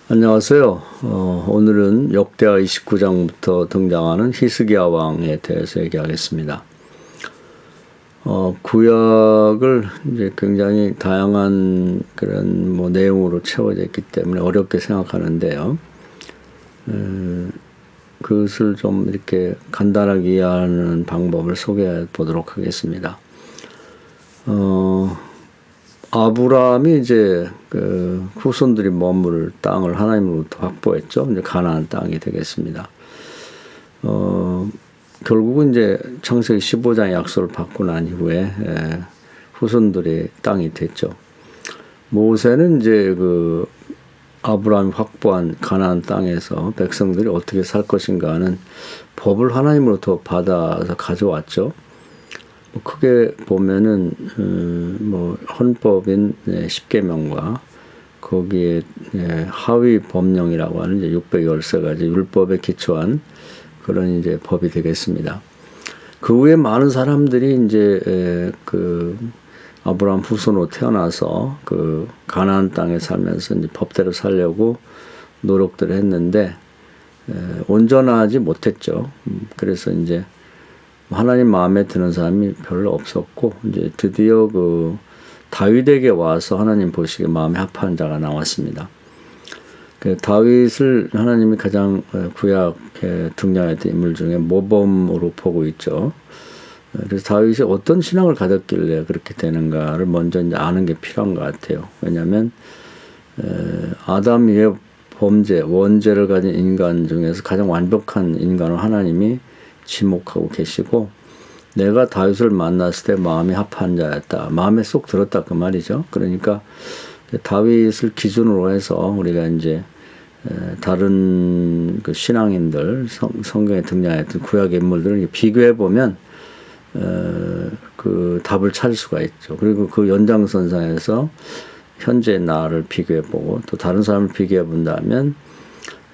안녕하세요. 오늘은 역대하 29장부터 등장하는 히스기야 왕에 대해서 얘기하겠습니다. 구약을 이제 굉장히 다양한 그런 내용으로 채워져 있기 때문에 어렵게 생각하는데요. 그것을 좀 이렇게 간단하게 이해하는 방법을 소개해 보도록 하겠습니다. 아브라함이 이제 그 후손들이 머무를 땅을 하나님으로부터 확보했죠. 이제 가나안 땅이 되겠습니다. 결국은 이제 창세기 15장의 약속을 받고 난 이후에 후손들의 땅이 됐죠. 모세는 이제 그 아브라함이 확보한 가나안 땅에서 백성들이 어떻게 살 것인가 하는 법을 하나님으로부터 받아서 가져왔죠. 크게 보면은 헌법인 10계명과 거기에 하위 법령이라고 하는 이제 613가지 율법에 기초한 그런 이제 법이 되겠습니다. 그 후에 많은 사람들이 이제 그 아브라함 후손으로 태어나서 그 가나안 땅에 살면서 이제 법대로 살려고 노력들을 했는데 온전하지 못했죠. 그래서 이제 하나님 마음에 드는 사람이 별로 없었고 이제 드디어 그 다윗에게 와서 하나님 보시기에 마음에 합한 자가 나왔습니다. 그 다윗을 하나님이 가장 구약에 등장했던 인물 중에 모범으로 보고 있죠. 그래서 다윗이 어떤 신앙을 가졌길래 그렇게 되는가를 먼저 이제 아는 게 필요한 것 같아요. 왜냐하면 아담 이후에 범죄, 원죄를 가진 인간 중에서 가장 완벽한 인간을 하나님이 지목하고 계시고 내가 다윗을 만났을 때 마음이 합한 자였다. 마음에 쏙 들었다 그 말이죠. 그러니까 다윗을 기준으로 해서 우리가 이제 다른 그 신앙인들 성경에 등장했던 구약의 인물들을 비교해 보면 그 답을 찾을 수가 있죠. 그리고 그 연장선상에서 현재 나를 비교해 보고 또 다른 사람을 비교해 본다면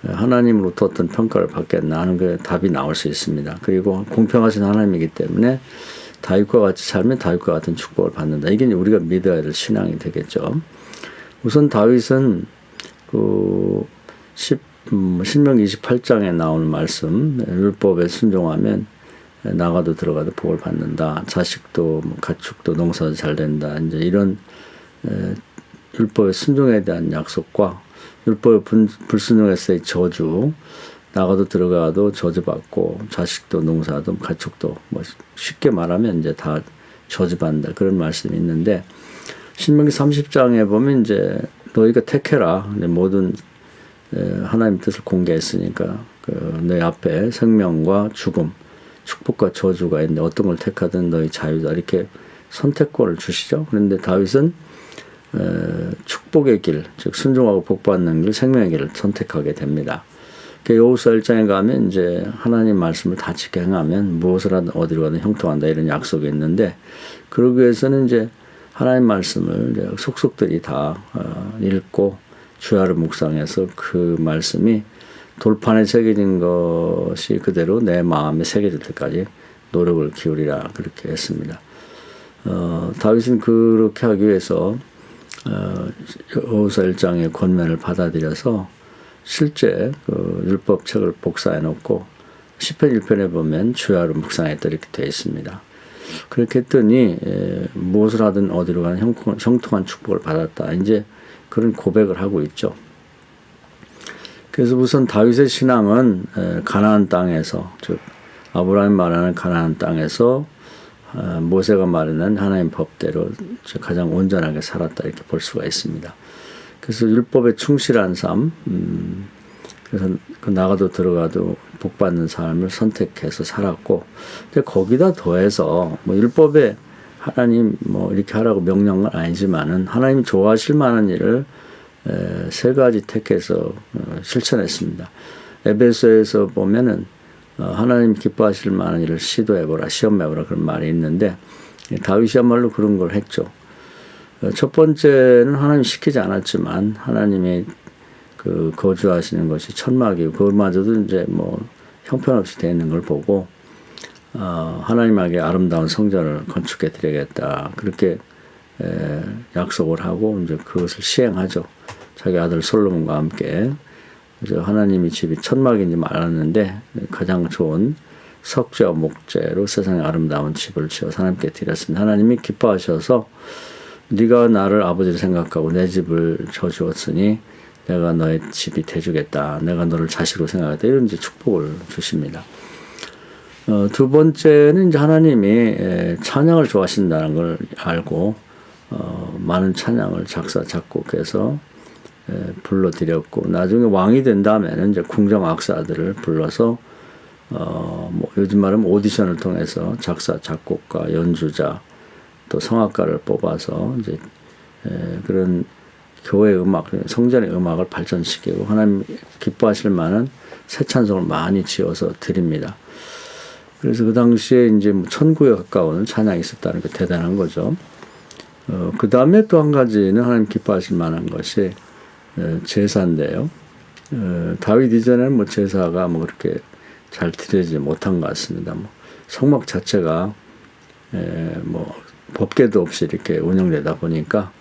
하나님으로부터 어떤 평가를 받겠나 하는 그 답이 나올 수 있습니다. 그리고 공평하신 하나님이기 때문에 다윗과 같이 살면 다윗과 같은 축복을 받는다. 이게 우리가 믿어야 될 신앙이 되겠죠. 우선 다윗은 그 신명기 28장에 나오는 말씀 율법에 순종하면 나가도 들어가도 복을 받는다. 자식도 가축도 농사도 잘 된다. 이제 이런 율법의 순종에 대한 약속과 율법에 불순종했을 때 저주, 나가도 들어가도 저주받고 자식도 농사도 가축도 쉽게 말하면 이제 다 저주받는다 그런 말씀이 있는데 신명기 30장에 보면 이제 너희가 택해라 모든 하나님 뜻을 공개했으니까 너희 앞에 생명과 죽음, 축복과 저주가 있는데 어떤 걸 택하든 너희 자유다 이렇게 선택권을 주시죠. 그런데 다윗은 축복의 길, 즉 순종하고 복받는 길, 생명의 길을 선택하게 됩니다. 여호수아 1장에 가면 이제 하나님 말씀을 다 지켜 행하면 무엇을 하든 어디로 가든 형통한다 이런 약속이 있는데 그러기 위해서는 이제 하나님 말씀을 이제 속속들이 다 읽고 주야를 묵상해서 그 말씀이 돌판에 새겨진 것이 그대로 내 마음에 새겨질 때까지 노력을 기울이라 그렇게 했습니다. 다윗은 그렇게 하기 위해서 여호수아 1장의 권면을 받아들여서 실제 그 율법책을 복사해 놓고 시편 1편에 보면 주야로 묵상했다 이렇게 되어 있습니다. 그렇게 했더니 무엇을 하든 어디로 가는 형통한 축복을 받았다. 이제 그런 고백을 하고 있죠. 그래서 우선 다윗의 신앙은 가나안 땅에서 즉 아브라함이 말하는 가나안 땅에서 모세가 말하는 하나님 법대로 가장 온전하게 살았다 이렇게 볼 수가 있습니다. 그래서 율법에 충실한 삶, 그래서 나가도 들어가도 복받는 삶을 선택해서 살았고, 근데 거기다 더해서 율법에 하나님 이렇게 하라고 명령은 아니지만은 하나님 좋아하실 만한 일을 세 가지 택해서 실천했습니다. 에베소에서 보면은 하나님 기뻐하실 만한 일을 시도해보라, 시험해보라 그런 말이 있는데 다윗이야말로 그런 걸 했죠. 첫 번째는 하나님 시키지 않았지만 하나님의 그 거주하시는 것이 천막이고 그것마저도 이제 형편없이 되어 있는 걸 보고 하나님에게 아름다운 성전을 건축해 드리겠다 그렇게 약속을 하고 이제 그것을 시행하죠. 자기 아들 솔로몬과 함께 그래서 하나님이 집이 천막인지 알았는데 가장 좋은 석재와 목재로 세상의 아름다운 집을 지어 하나님께 드렸습니다. 하나님이 기뻐하셔서 네가 나를 아버지로 생각하고 내 집을 져주었으니 내가 너의 집이 돼주겠다. 내가 너를 자식으로 생각하겠다. 이런 이제 축복을 주십니다. 두 번째는 이제 하나님이 찬양을 좋아하신다는 걸 알고 많은 찬양을 작사 작곡해서 불러드렸고 나중에 왕이 된 다음에는 이제 궁정 악사들을 불러서 뭐 요즘 말하면 오디션을 통해서 작사 작곡가 연주자 또 성악가를 뽑아서 이제 그런 교회 음악 성전의 음악을 발전시키고 하나님 기뻐하실 만한 새 찬송을 많이 지어서 드립니다. 그래서 그 당시에 이제 뭐 1000구에 가까운 찬양이 있었다는 게 대단한 거죠. 그 다음에 또 한 가지는 하나님 기뻐하실 만한 것이 제사인데요. 다윗 이전에는 뭐 제사가 뭐 그렇게 잘 드려지지 못한 것 같습니다. 뭐 성막 자체가 뭐 법궤도 없이 이렇게 운영되다 보니까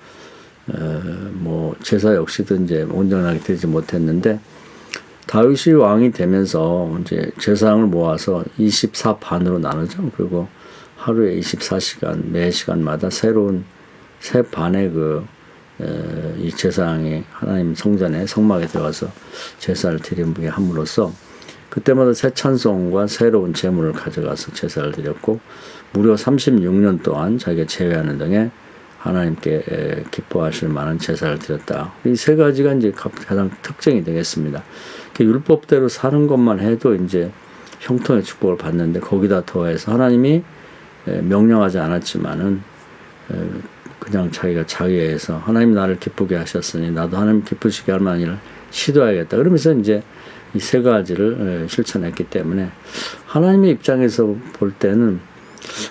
뭐 제사 역시도 이제 온전하게 되지 못했는데 다윗이 왕이 되면서 이제 제사장을 모아서 24반으로 나누죠. 그리고 하루에 24시간 매 시간마다 새로운 새 반의 이 제사장이 하나님 성전에 성막에 들어가서 제사를 드리게 함으로써 그때마다 새 찬송과 새로운 제물을 가져가서 제사를 드렸고 무려 36년 동안 자기가 제외하는 등의 하나님께 기뻐하실 만한 제사를 드렸다. 이 세 가지가 이제 가장 특징이 되겠습니다. 율법대로 사는 것만 해도 이제 형통의 축복을 받는데 거기다 더해서 하나님이 명령하지 않았지만은 그냥 자기가 자기에서 하나님 나를 기쁘게 하셨으니 나도 하나님 기쁘시게 할 만한 일을 시도해야겠다. 그러면서 이제 이 세 가지를 실천했기 때문에 하나님의 입장에서 볼 때는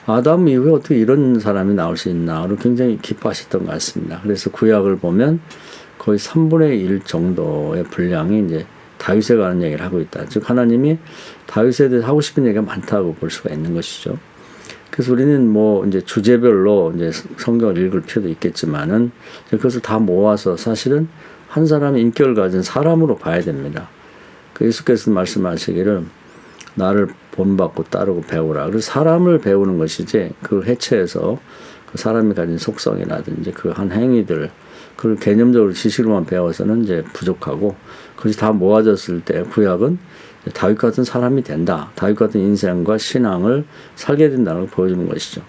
아담 이후에 어떻게 이런 사람이 나올 수 있나 로 굉장히 기뻐하셨던 것 같습니다. 그래서 구약을 보면 거의 3분의 1 정도의 분량이 이제 다윗에 관한 얘기를 하고 있다. 즉 하나님이 다윗에 대해서 하고 싶은 얘기가 많다고 볼 수가 있는 것이죠. 그래서 우리는 뭐 이제 주제별로 이제 성경을 읽을 필요도 있겠지만은 그것을 다 모아서 사실은 한 사람의 인격을 가진 사람으로 봐야 됩니다. 그 예수께서 말씀하시기를 나를 본받고 따르고 배우라. 그래서 사람을 배우는 것이지 그걸 해체해서 그 사람이 가진 속성이라든지 그 한 행위들 그걸 개념적으로 지식으로만 배워서는 이제 부족하고 그것이 다 모아졌을 때 구약은 다윗 같은 사람이 된다. 다윗 같은 인생과 신앙을 살게 된다는 걸 보여주는 것이죠.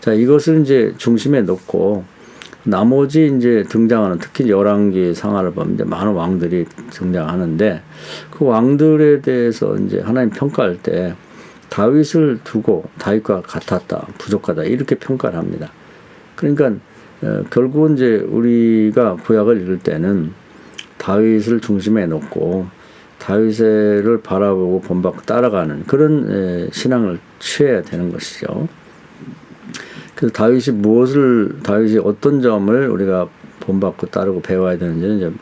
자, 이것을 이제 중심에 놓고 나머지 이제 등장하는 특히 열왕기 상하를 보면 이제 많은 왕들이 등장하는데 그 왕들에 대해서 이제 하나님 평가할 때 다윗을 두고 다윗과 같았다, 부족하다 이렇게 평가를 합니다. 그러니까 결국은 이제 우리가 구약을 읽을 때는 다윗을 중심에 놓고 다윗을 바라보고 본받고 따라가는 그런 신앙을 취해야 되는 것이죠. 그래서 다윗이 어떤 점을 우리가 본받고 따르고 배워야 되는지는 이제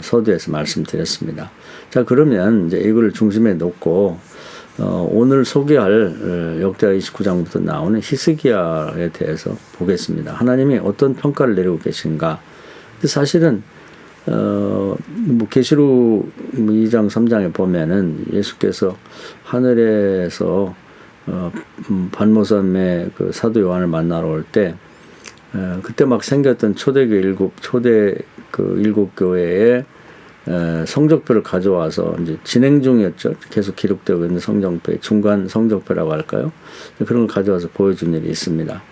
서두에서 말씀드렸습니다. 자, 그러면 이제 이걸 중심에 놓고 오늘 소개할 역대하 29장부터 나오는 히스기야에 대해서 보겠습니다. 하나님이 어떤 평가를 내리고 계신가? 사실은 뭐 계시록 2장 3장에 보면은 예수께서 하늘에서 반모섬에 그 사도 요한을 만나러 올 때 그때 막 생겼던 초대교 일곱 교회의 성적표를 가져와서 이제 진행 중이었죠. 계속 기록되고 있는 성적표, 중간 성적표라고 할까요? 그런 걸 가져와서 보여준 일이 있습니다.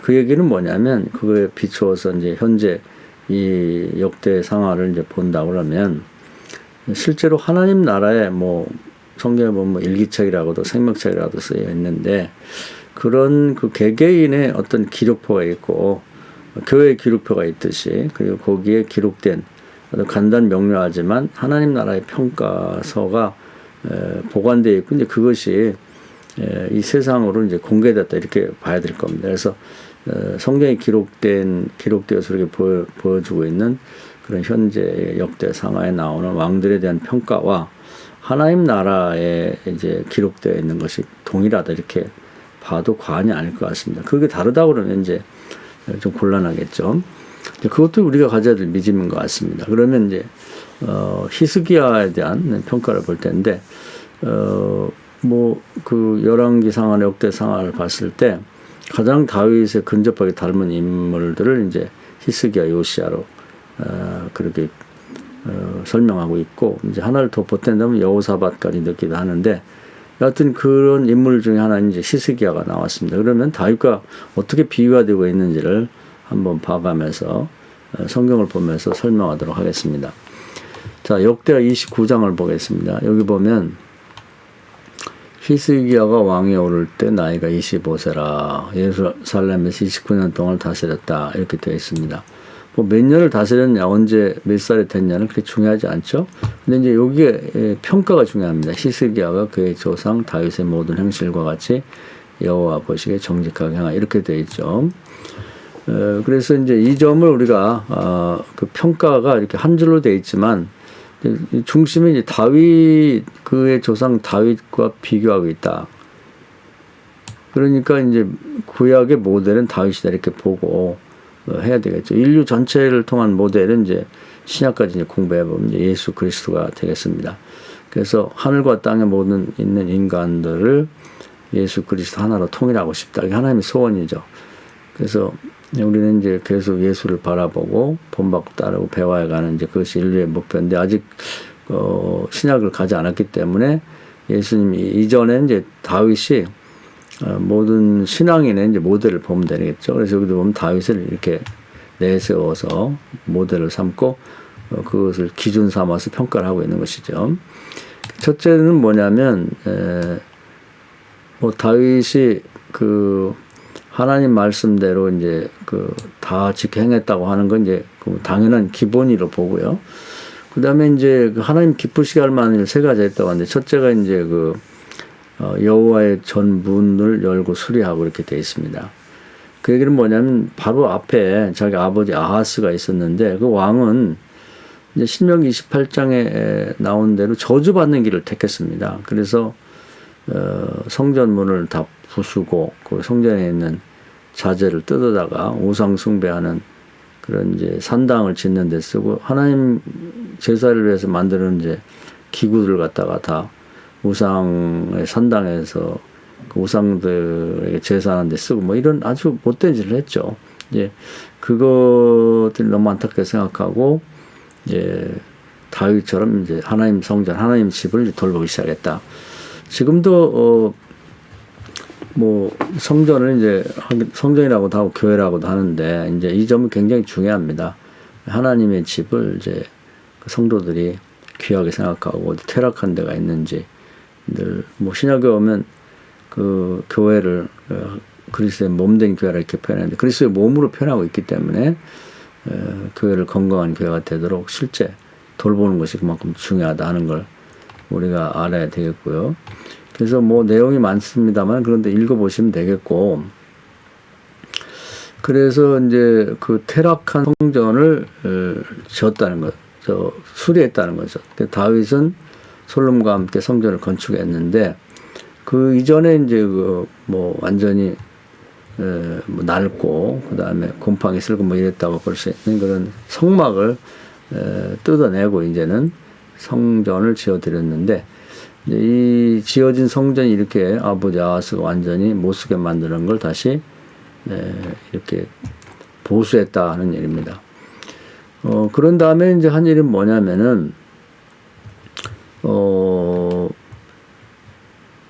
그 얘기는 뭐냐면 그거에 비추어서 이제 현재 이 역대 상하를 이제 본다 그러면 실제로 하나님 나라에 뭐 성경에 보면 뭐 일기책이라고도 생명책이라고도 쓰여 있는데 그런 그 개개인의 어떤 기록표가 있고 교회의 기록표가 있듯이 그리고 거기에 기록된 간단 명료하지만 하나님 나라의 평가서가 보관되어 있고 이제 그것이 이 세상으로 이제 공개됐다 이렇게 봐야 될 겁니다. 그래서 성경에 기록되어서 이렇게 보여주고 있는 그런 현재 역대 상하에 나오는 왕들에 대한 평가와 하나님 나라에 이제 기록되어 있는 것이 동일하다 이렇게 봐도 과언이 아닐 것 같습니다. 그게 다르다 그러면 이제 좀 곤란하겠죠. 그것도 우리가 가져야 될 믿음인 것 같습니다. 그러면 이제 히스기야에 대한 평가를 볼 텐데 뭐 그 열왕기상하나 역대상하를 봤을 때 가장 다윗에 근접하게 닮은 인물들을 이제 히스기야, 요시야로 그렇게 설명하고 있고, 이제 하나를 더 보탠다면 여호사밧까지 넣기도 하는데, 여하튼 그런 인물 중에 하나는 이제 히스기야가 나왔습니다. 그러면 다윗과 어떻게 비유가 되고 있는지를 한번 봐가면서 성경을 보면서 설명하도록 하겠습니다. 자, 역대하 29장을 보겠습니다. 여기 보면 히스기야가 왕에 오를 때 나이가 25세라 예루살렘에서 29년 동안 다스렸다, 이렇게 되어 있습니다. 뭐 몇 년을 다스렸냐, 언제 몇 살이 됐냐는 그렇게 중요하지 않죠. 근데 이제 여기에 평가가 중요합니다. 히스기야가 그의 조상 다윗의 모든 행실과 같이 여호와 보시기에 정직하게 행하, 이렇게 되어 있죠. 그래서 이제 이 점을 우리가 그 평가가 이렇게 한 줄로 되어 있지만 중심이 이제 다윗, 그의 조상 다윗과 비교하고 있다. 그러니까 이제 구약의 모델은 다윗이다, 이렇게 보고 해야 되겠죠. 인류 전체를 통한 모델은 이제 신약까지 이제 공부해 보면 이제 예수 그리스도가 되겠습니다. 그래서 하늘과 땅에 모든 있는 인간들을 예수 그리스도 하나로 통일하고 싶다. 이게 하나님의 소원이죠. 그래서 우리는 이제 계속 예수를 바라보고 본받고 따르고 배워가는 이제 그것이 인류의 목표인데, 아직 신약을 가지 않았기 때문에 예수님이 이전에 이제 다윗이 모든 신앙인의 이제 모델을 보면 되겠죠. 그래서 여기도 보면 다윗을 이렇게 내세워서 모델을 삼고 그것을 기준 삼아서 평가를 하고 있는 것이죠. 첫째는 뭐냐면 뭐 다윗이 그 하나님 말씀대로 이제 그 다 지켜 행했다고 하는 건 이제 그 당연한 기본이로 보고요. 그 다음에 이제 하나님 기쁘시게 할 만한 일 세 가지 했다고 하는데, 첫째가 이제 그 여호와의 전문을 열고 수리하고 이렇게 되어 있습니다. 그 얘기는 뭐냐면 바로 앞에 자기 아버지 아하스가 있었는데, 그 왕은 이제 신명기 28장에 나온 대로 저주받는 길을 택했습니다. 그래서 성전 문을 다 부수고 그 성전에 있는 자재를 뜯어다가 우상 숭배하는 그런 이제 산당을 짓는 데 쓰고, 하나님 제사를 위해서 만드는 이제 기구들 갖다가 다 우상의 산당에서 그 우상들에게 제사하는 데 쓰고, 뭐 이런 아주 못된 짓을 했죠. 이제 그것들이 너무 안타깝게 생각하고 이제 다윗처럼 이제 하나님 성전, 하나님 집을 돌보기 시작했다. 지금도 뭐 성전을 이제 성전이라고도 하고 교회라고도 하는데, 이제 이 점은 굉장히 중요합니다. 하나님의 집을 이제 그 성도들이 귀하게 생각하고 어디 퇴락한 데가 있는지, 늘 뭐 신약에 오면 그 교회를 그리스도의 몸된 교회라 이렇게 표현하는데, 그리스도의 몸으로 표현하고 있기 때문에 교회를 건강한 교회가 되도록 실제 돌보는 것이 그만큼 중요하다 하는 걸 우리가 알아야 되겠고요. 그래서 뭐 내용이 많습니다만 그런데 읽어보시면 되겠고, 그래서 이제 그 퇴락한 성전을 지었다는 거죠. 수리했다는 거죠. 다윗은 솔롬과 함께 성전을 건축했는데, 그 이전에 이제 그 뭐 완전히 뭐 낡고 그 다음에 곰팡이 쓸고 뭐 이랬다고 볼 수 있는 그런 성막을 뜯어내고 이제는 성전을 지어드렸는데, 이 지어진 성전이 이렇게 아버지 아하스가 완전히 못쓰게 만드는 걸 다시 이렇게 보수했다는 일입니다. 그런 다음에 이제 한 일은 뭐냐면은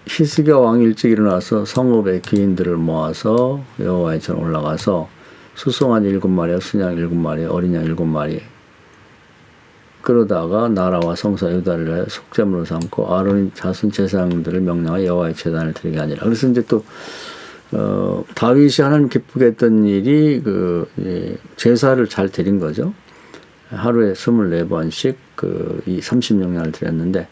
히스기야 왕이 일찍 일어나서 성읍의 귀인들을 모아서 여호와의 전 올라가서 수송아지 7마리와 순양 7마리, 어린 양 7마리 끌어다가 나라와 성사 유다를 위하여 속죄물로 삼고 아론의 자손 제사장들을 명령하여 여호와의 제단을 드리게 하니라. 그래서 이제 또 다윗이 하나님 기쁘게 했던 일이 그 제사를 잘 드린 거죠. 하루에 24번씩 이 36년을 드렸는데,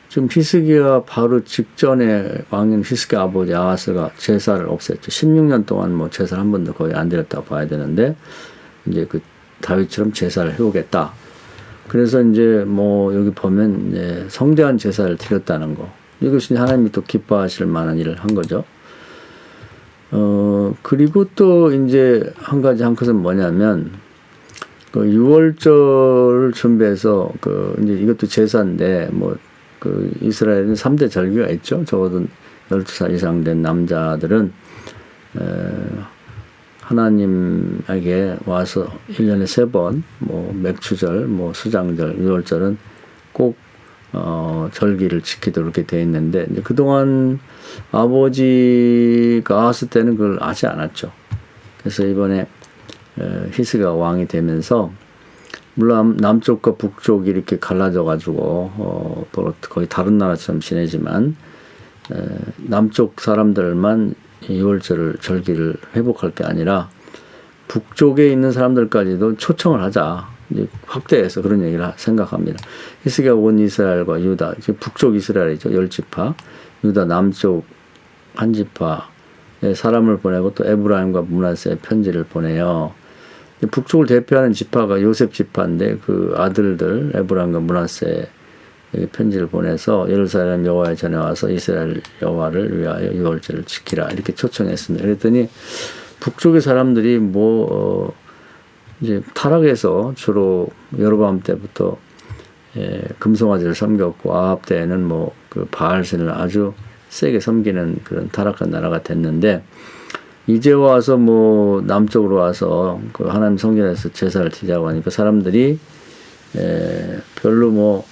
지금 히스기야 바로 직전에 왕인 히스기야 아버지 아하스가 제사를 없앴죠. 16년 동안 뭐 제사를 한 번도 거의 안 드렸다고 봐야 되는데, 이제 그 다윗처럼 제사를 해오겠다. 그래서 이제 뭐 여기 보면 이제 성대한 제사를 드렸다는 거. 이것이 하나님이 또 기뻐하실 만한 일을 한 거죠. 그리고 또 이제 한 것은 뭐냐면, 그 유월절을 준비해서, 이제 이것도 제사인데, 이스라엘은 3대 절기가 있죠. 적어도 12살 이상 된 남자들은, 하나님에게 와서 1년에 3번, 맥추절, 수장절, 유월절은 꼭, 절기를 지키도록 이렇게 되어 있는데, 이제 그동안 아버지가 아하스 때는 그걸 하지 않았죠. 그래서 이번에, 히스기야 왕이 되면서, 물론 남쪽과 북쪽이 이렇게 갈라져가지고, 거의 다른 나라처럼 지내지만, 남쪽 사람들만 2월절 절기를 회복할 게 아니라 북쪽에 있는 사람들까지도 초청을 하자. 이제 확대해서 그런 얘기를 생각합니다. 히스기야 온 이스라엘과 유다, 북쪽 이스라엘이죠. 10지파, 유다 남쪽 한 지파에 사람을 보내고 또 에브라임과 므낫세에 편지를 보내요. 북쪽을 대표하는 지파가 요셉 지파인데 그 아들들 에브라임과 므낫세에 편지를 보내서 예루살렘 여호와의 전에 와서 이스라엘 여호와를 위하여 유월절을 지키라 이렇게 초청했습니다. 그랬더니 북쪽의 사람들이 이제 타락해서 주로 여로보암 때부터 금송아지를 섬겼고 아합 때에는 그 바알신을 아주 세게 섬기는 그런 타락한 나라가 됐는데 이제 와서 남쪽으로 와서 그 하나님 성전에서 제사를 지자고 하니까 사람들이 별로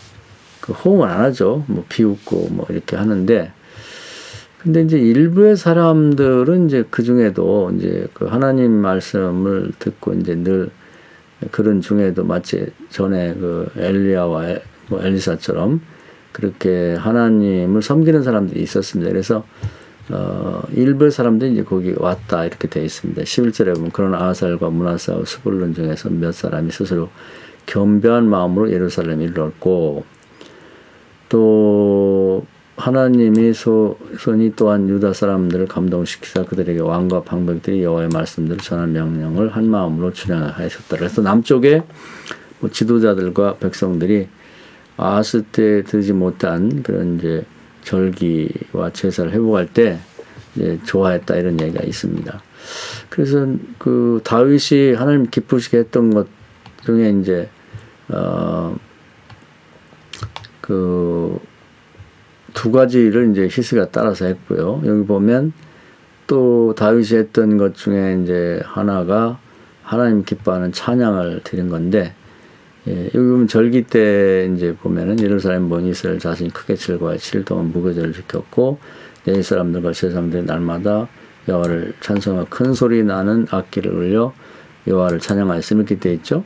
그 호응을 안 하죠. 비웃고 이렇게 하는데, 근데 이제 일부의 사람들은 이제 그 중에도 이제 그 하나님 말씀을 듣고 이제 늘 그런 중에도 마치 전에 그 엘리야와 엘리사처럼 그렇게 하나님을 섬기는 사람들이 있었습니다. 그래서 일부의 사람들이 이제 거기 왔다 이렇게 되어 있습니다. 11절에 보면 그런 아하살과 므낫세와 스불론 중에서 몇 사람이 스스로 겸비한 마음으로 예루살렘에 이르렀고 또 하나님이 손이 또한 유다 사람들을 감동시키사 그들에게 왕과 방백들이 여호와의 말씀들을 전한 명령을 한 마음으로 준행하였다. 그래서 남쪽에 지도자들과 백성들이 아하스 때 들지 못한 그런 이제 절기와 제사를 회복할 때 이제 좋아했다 이런 얘기가 있습니다. 그래서 그 다윗이 하나님 기쁘시게 했던 것 중에 이제 그 두 가지를 이제 히스기야가 따라서 했고요. 여기 보면 또 다윗이 했던 것 중에 이제 하나가 하나님 기뻐하는 찬양을 드린 건데, 여기 보면 절기 때 이제 보면은 예루살렘 온 이스라엘 자신이 크게 즐거워해 7일 동안 무교절을 지켰고 내 사람들과 세상들이 날마다 여호와를 찬송하며 큰 소리 나는 악기를 울려 여호와를 찬양하였으며 이렇게 돼 있죠.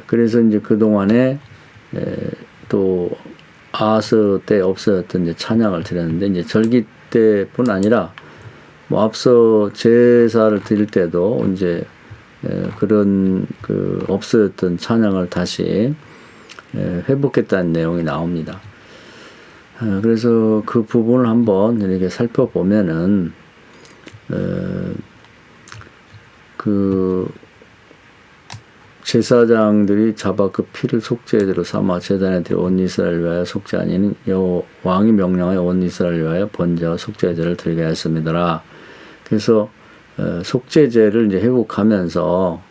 그래서 이제 그 동안에 또 아하스 때 없어졌던 이제 찬양을 드렸는데 이제 절기 때뿐 아니라 앞서 제사를 드릴 때도 이제 그런 그 없어졌던 찬양을 다시 회복했다는 내용이 나옵니다. 그래서 그 부분을 한번 이렇게 살펴보면은 그 제사장들이 잡아 그 피를 속죄제로 삼아 제단에 드려 온 이스라엘 위하여 속죄 아닌 왕이 명령하여 온 이스라엘 위하여 번제와 속죄제를 드리게 하였습니다. 그래서 속죄제를 이제 회복하면서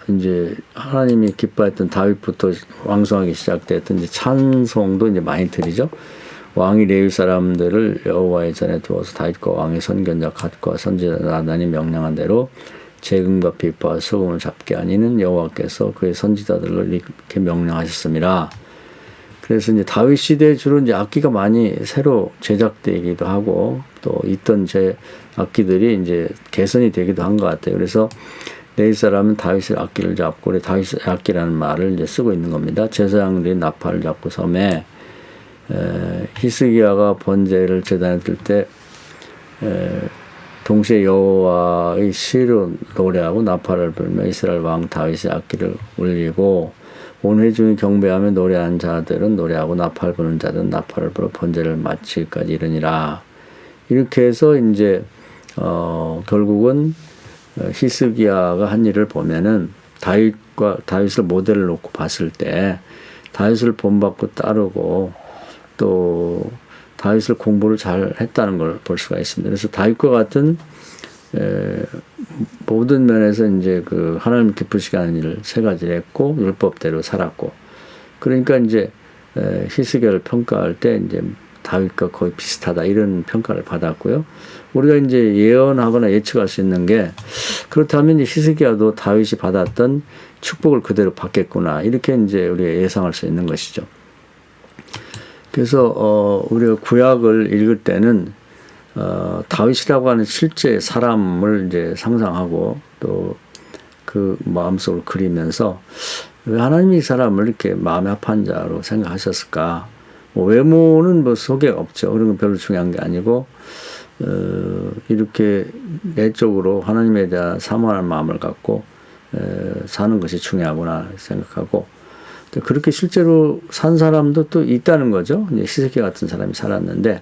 이제 하나님이 기뻐했던 다윗부터 왕성하게 시작됐던 이제 찬송도 이제 많이 드리죠. 왕이 레위 사람들을 여호와의 전에 두어서 다윗과 왕의 선견자 갓과 선지자 나단이 명령한 대로 재금과 비파와 소금을 잡게 하니는 여호와께서 그의 선지자들로 이렇게 명령하셨습니다. 그래서 이제 다윗 시대에 주로 이제 악기가 많이 새로 제작되기도 하고 또 있던 제 악기들이 이제 개선이 되기도 한 것 같아요. 그래서 레위 사람은 다윗의 악기를 잡고 우리 다윗의 악기라는 말을 이제 쓰고 있는 겁니다. 제사장들이 나팔을 잡고 섬에 히스기야가 번제를 제단에 들 때 동시에 여호와의 시로 노래하고 나팔을 불며 이스라엘 왕 다윗의 악기를 울리고 온 회중이 경배하며 노래하는 자들은 노래하고 나팔 부는 자들은 나팔을 불어 번제를 마치기까지 이르니라. 이렇게 해서 이제 결국은 히스기야가 한 일을 보면은 다윗을 모델을 놓고 봤을 때 다윗을 본받고 따르고 또 다윗을 공부를 잘 했다는 걸 볼 수가 있습니다. 그래서 다윗과 같은 모든 면에서 이제 그 하나님 기쁘시게 하는 일을 세 가지를 했고 율법대로 살았고, 그러니까 이제 히스기야를 평가할 때 이제 다윗과 거의 비슷하다 이런 평가를 받았고요. 우리가 이제 예언하거나 예측할 수 있는 게, 그렇다면 히스기야도 다윗이 받았던 축복을 그대로 받겠구나 이렇게 이제 우리가 예상할 수 있는 것이죠. 그래서 우리가 구약을 읽을 때는 다윗이라고 하는 실제 사람을 이제 상상하고 또 그 마음속으로 그리면서 왜 하나님이 이 사람을 이렇게 마음에 합한 자로 생각하셨을까? 뭐 외모는 뭐 소개가 없죠. 그런 건 별로 중요한 게 아니고 이렇게 내적으로 하나님에 대한 사모하는 마음을 갖고 사는 것이 중요하구나 생각하고, 또 그렇게 실제로 산 사람도 또 있다는 거죠. 이제 히스기야 같은 사람이 살았는데,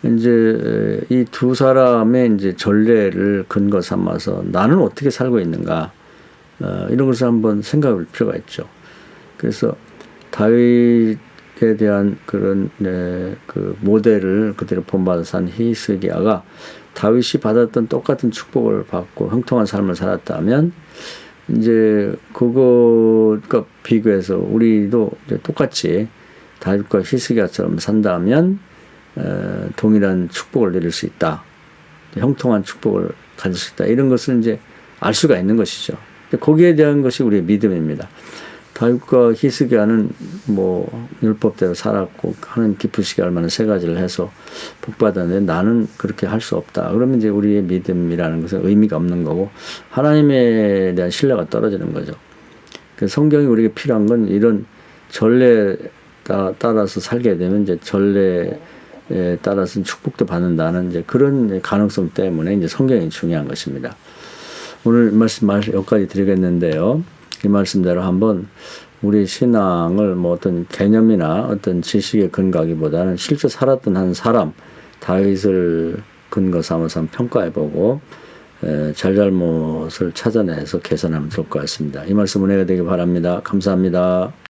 이제 이 두 사람의 이제 전례를 근거 삼아서 나는 어떻게 살고 있는가, 이런 것을 한번 생각할 필요가 있죠. 그래서 다윗에 대한 그런 그 모델을 그대로 본받아서 산 히스기야가 다윗이 받았던 똑같은 축복을 받고 형통한 삶을 살았다면, 이제 그것과 비교해서 우리도 이제 똑같이 다윗과 히스기야처럼 산다면 동일한 축복을 누릴 수 있다, 형통한 축복을 가질 수 있다, 이런 것을 이제 알 수가 있는 것이죠. 거기에 대한 것이 우리의 믿음입니다. 다윗과 히스기야는 뭐 율법대로 살았고 하나님 기쁘시게 할 만한 세 가지를 해서 복받았는데 나는 그렇게 할 수 없다. 그러면 이제 우리의 믿음이라는 것은 의미가 없는 거고 하나님에 대한 신뢰가 떨어지는 거죠. 그래서 성경이 우리에게 필요한 건 이런 전례에 따라서 살게 되면 이제 전례에 따라서 축복도 받는다는 이제 그런 가능성 때문에 이제 성경이 중요한 것입니다. 오늘 말씀 여기까지 드리겠는데요. 이 말씀대로 한번 우리 신앙을 뭐 어떤 개념이나 어떤 지식에 근거하기보다는 실제 살았던 한 사람 다윗을 근거 삼아서 한번 평가해보고 잘잘못을 찾아내서 개선하면 좋을 것 같습니다. 이 말씀 은혜가 되길 바랍니다. 감사합니다.